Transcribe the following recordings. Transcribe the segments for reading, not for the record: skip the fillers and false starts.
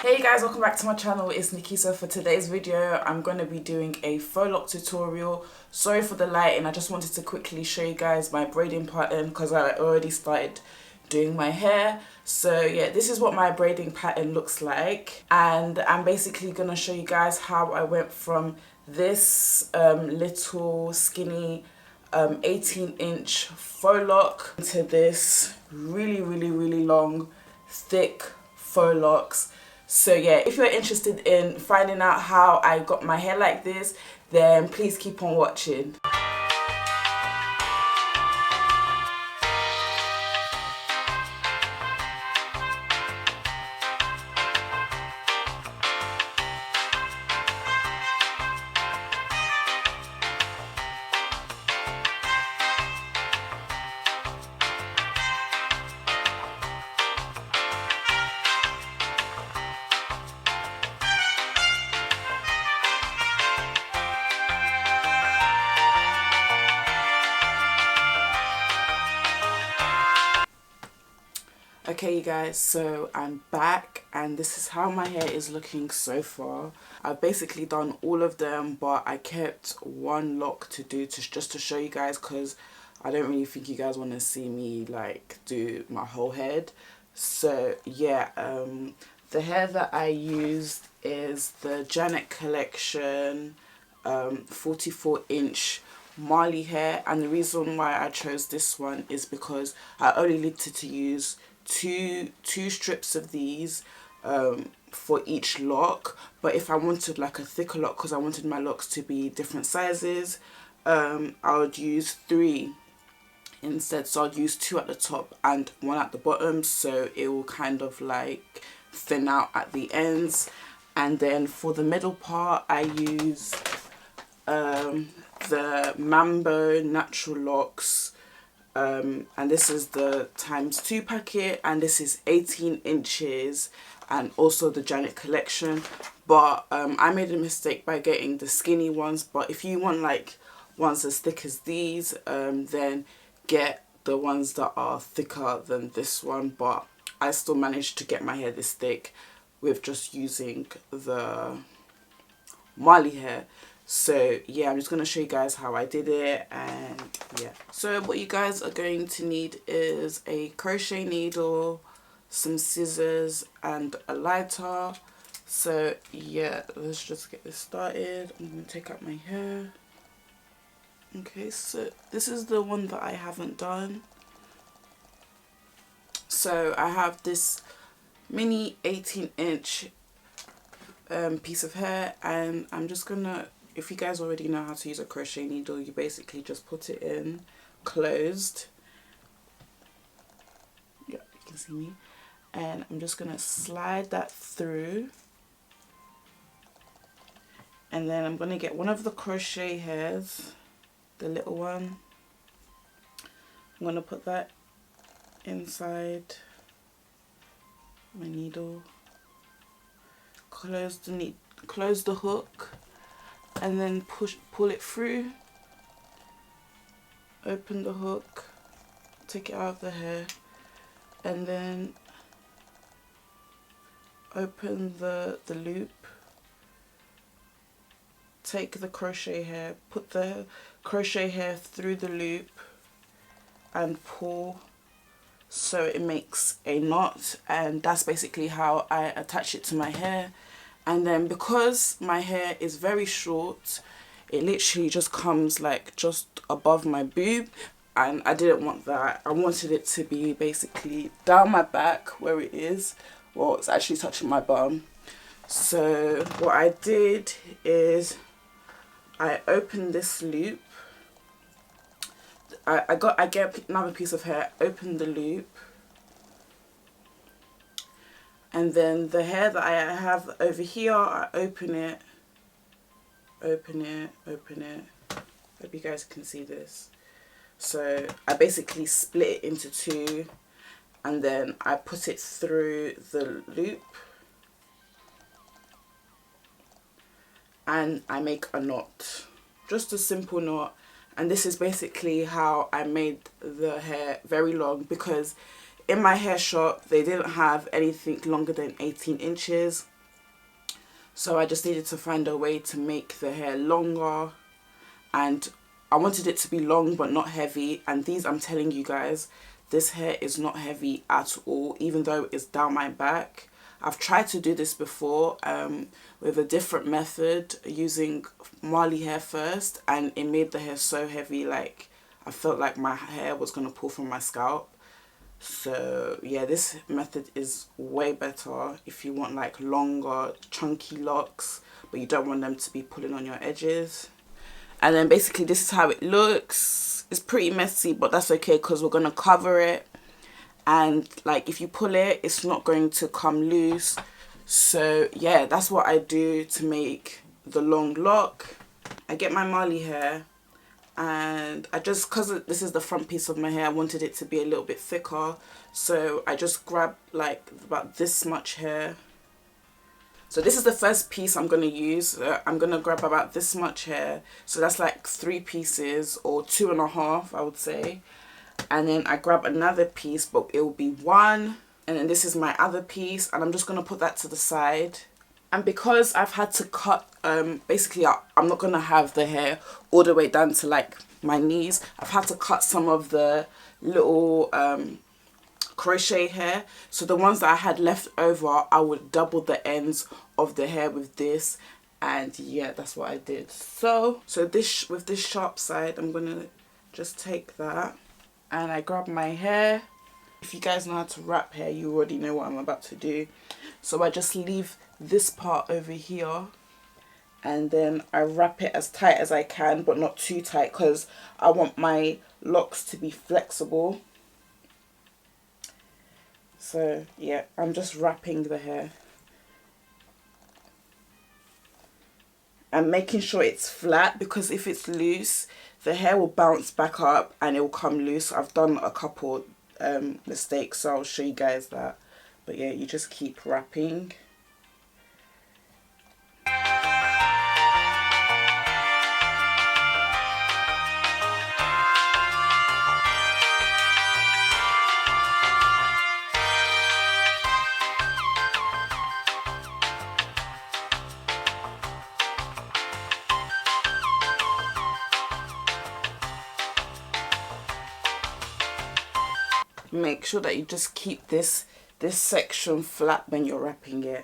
Hey you guys, welcome back to my channel. It's Nikki. So for today's video I'm going to be doing a faux lock tutorial. Sorry for the lighting, I just wanted to quickly show you guys my braiding pattern because I already started doing my hair. So yeah, this is what my braiding pattern looks like, and I'm basically going to show you guys how I went from this little skinny 18-inch faux lock to this really long thick faux locks. So yeah, if you're interested in finding out how I got my hair like this, then please keep on watching. Okay you guys, so I'm back and this is how my hair is looking so far. I've basically done all of them, but I kept one lock to do just to show you guys because I don't really think you guys want to see me like do my whole head. So yeah, the hair that I used is the Janet Collection 44-inch Marley hair, and the reason why I chose this one is because I only needed to use two strips of these for each lock. But if I wanted like a thicker lock, because I wanted my locks to be different sizes, I would use 3 instead. So I'd use 2 at the top and 1 at the bottom, so it will kind of like thin out at the ends. And then for the middle part I use the Mambo Natural Locks, and this is the ×2 packet, and this is 18 inches, and also the Janet Collection. But I made a mistake by getting the skinny ones, but if you want like ones as thick as these, then get the ones that are thicker than this one. But I still managed to get my hair this thick with just using the Marley hair. So yeah, I'm just going to show you guys how I did it. And yeah, so what you guys are going to need is a crochet needle, some scissors and a lighter. So yeah, let's just get this started. I'm going to take out my hair. Okay, so this is the one that I haven't done. So I have this mini 18-inch piece of hair, and I'm just gonna, if you guys already know how to use a crochet needle, you basically just put it in closed. Yeah, you can see me. And I'm just gonna slide that through, and then I'm gonna get one of the crochet hairs, the little one. I'm gonna put that inside my needle, close the hook, and then pull it through, open the hook, take it out of the hair, and then open the loop, take the crochet hair, put the crochet hair through the loop and pull so it makes a knot. And that's basically how I attach it to my hair. And then because my hair is very short, it literally just comes like just above my boob, and I didn't want that. I wanted it to be basically down my back where it is. Well, it's actually touching my bum. So what I did is I opened this loop. I get another piece of hair, open the loop, and then the hair that I have over here, I open it. Hope you guys can see this. So I basically split it into 2, and then I put it through the loop, and I make a knot, just a simple knot. And this is basically how I made the hair very long, because in my hair shop they didn't have anything longer than 18 inches. So I just needed to find a way to make the hair longer, and I wanted it to be long but not heavy. And these, I'm telling you guys, this hair is not heavy at all, even though it's down my back. I've tried to do this before with a different method, using Marley hair first, and it made the hair so heavy, like I felt like my hair was going to pull from my scalp. So yeah, this method is way better if you want like longer chunky locks but you don't want them to be pulling on your edges. And then basically this is how it looks. It's pretty messy, but that's okay because we're going to cover it, and like if you pull it, it's not going to come loose. So yeah, that's what I do to make the long lock. I get my Marley hair, and I just, because this is the front piece of my hair, I wanted it to be a little bit thicker, so I just grab like about this much hair. So this is the first piece I'm going to use. I'm going to grab about this much hair, so that's like 3 pieces or 2.5, I would say. And then I grab another piece, but it will be 1, and then this is my other piece, and I'm just going to put that to the side. And because I've had to cut, basically I'm not going to have the hair all the way down to like my knees. I've had to cut some of the little crochet hair. So the ones that I had left over, I would double the ends of the hair with this. And yeah, that's what I did. So this, with this sharp side, I'm going to just take that. And I grab my hair. If you guys know how to wrap hair, you already know what I'm about to do. So I just leave this part over here, and then I wrap it as tight as I can, but not too tight because I want my locks to be flexible. So yeah, I'm just wrapping the hair and making sure it's flat, because if it's loose, the hair will bounce back up and it will come loose. I've done a couple mistakes, so I'll show you guys that. But yeah, you just keep wrapping. Make sure that you just keep this section flat when you're wrapping it.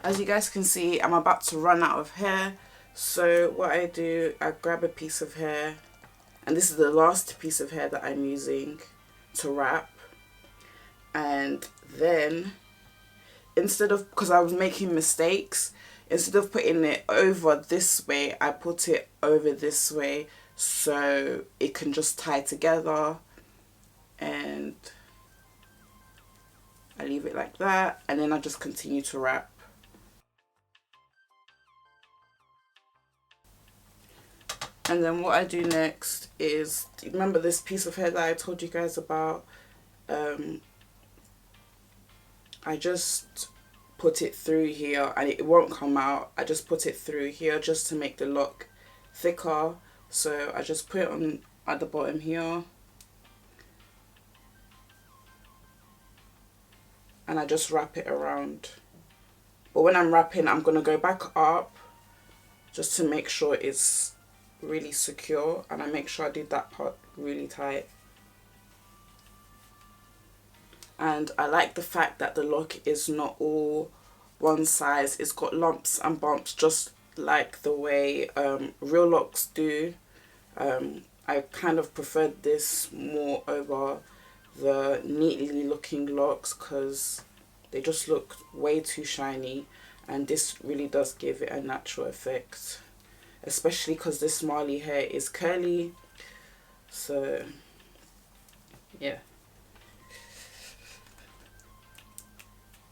As you guys can see, I'm about to run out of hair. So what I do, I grab a piece of hair, and this is the last piece of hair that I'm using to wrap. And then instead of, because I was making mistakes, instead of putting it over this way, I put it over this way so it can just tie together. And I leave it like that, and then I just continue to wrap. And then what I do next is, remember this piece of hair that I told you guys about? I just put it through here, and it won't come out. I just put it through here just to make the lock thicker. So I just put it on at the bottom here, and I just wrap it around. But when I'm wrapping, I'm going to go back up just to make sure it's really secure, and I make sure I do that part really tight. And I like the fact that the lock is not all one size. It's got lumps and bumps, just like the way real locks do. I kind of preferred this more over the neatly looking locks because they just look way too shiny, and this really does give it a natural effect, especially because this Marley hair is curly. So yeah,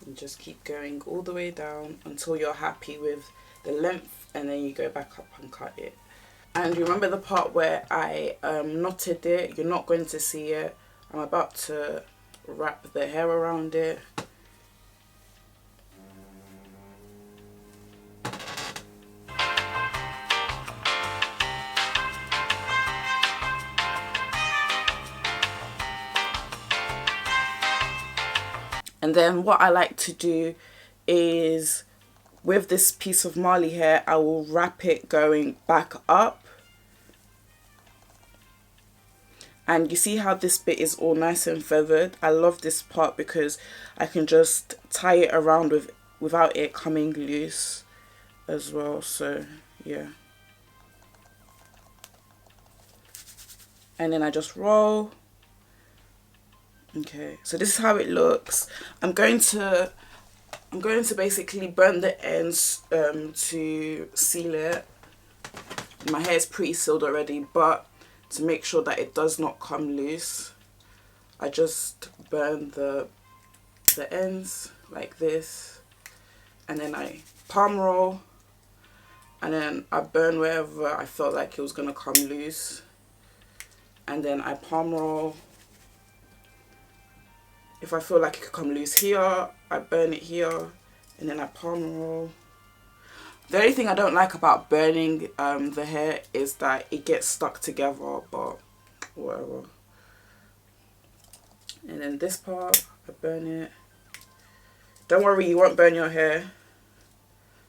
and just keep going all the way down until you're happy with the length, and then you go back up and cut it. And remember the part where I knotted it? You're not going to see it. I'm about to wrap the hair around it. And then what I like to do is, with this piece of Marley hair, I will wrap it going back up. And you see how this bit is all nice and feathered? I love this part because I can just tie it around without it coming loose as well. So yeah. And then I just roll. Okay, so this is how it looks. I'm going to basically burn the ends to seal it. My hair is pretty sealed already, but to make sure that it does not come loose, I just burn the ends like this, and then I palm roll, and then I burn wherever I felt like it was gonna come loose, and then I palm roll. If I feel like it could come loose here, I burn it here, and then I palm roll. The only thing I don't like about burning the hair is that it gets stuck together, but whatever. And then this part, I burn it. Don't worry, you won't burn your hair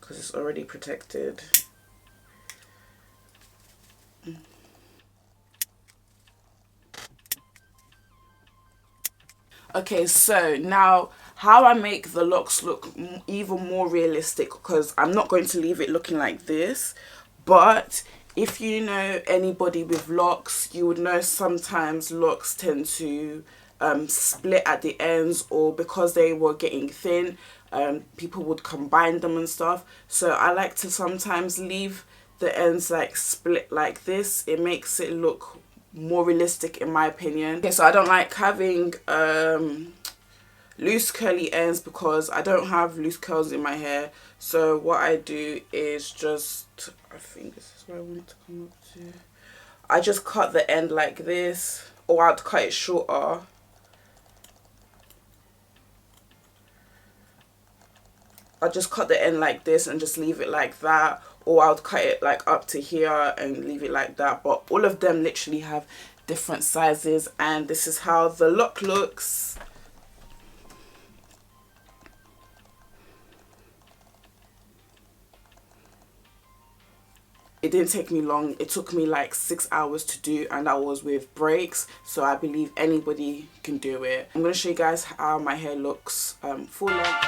because it's already protected. Okay, so now how I make the locks look even more realistic, because I'm not going to leave it looking like this, but if you know anybody with locks, you would know sometimes locks tend to split at the ends, or because they were getting thin, people would combine them and stuff. So I like to sometimes leave the ends like split like this. It makes it look more realistic in my opinion. Okay, so I don't like having loose curly ends because I don't have loose curls in my hair. So what I do is just, I think this is where I want to come up to, I just cut the end like this, or I'd cut it shorter. I just cut the end like this and just leave it like that, or I'll cut it like up to here and leave it like that. But all of them literally have different sizes, and this is how the lock looks. It didn't take me long. It took me like 6 hours to do, and that was with breaks, so I believe anybody can do it. I'm going to show you guys how my hair looks full length.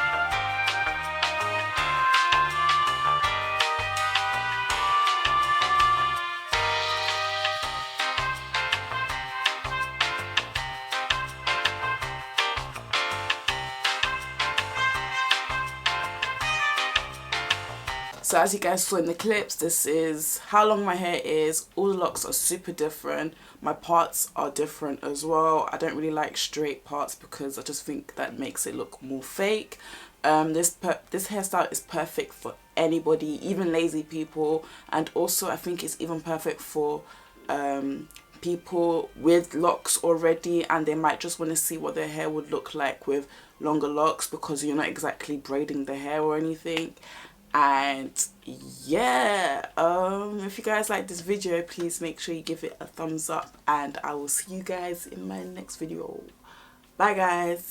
So as you guys saw in the clips, this is how long my hair is. All the locks are super different. My parts are different as well. I don't really like straight parts because I just think that makes it look more fake. This hairstyle is perfect for anybody, even lazy people, and also I think it's even perfect for people with locks already, and they might just want to see what their hair would look like with longer locks, because you're not exactly braiding the hair or anything. And yeah, if you guys like this video, please make sure you give it a thumbs up, and I will see you guys in my next video. Bye guys.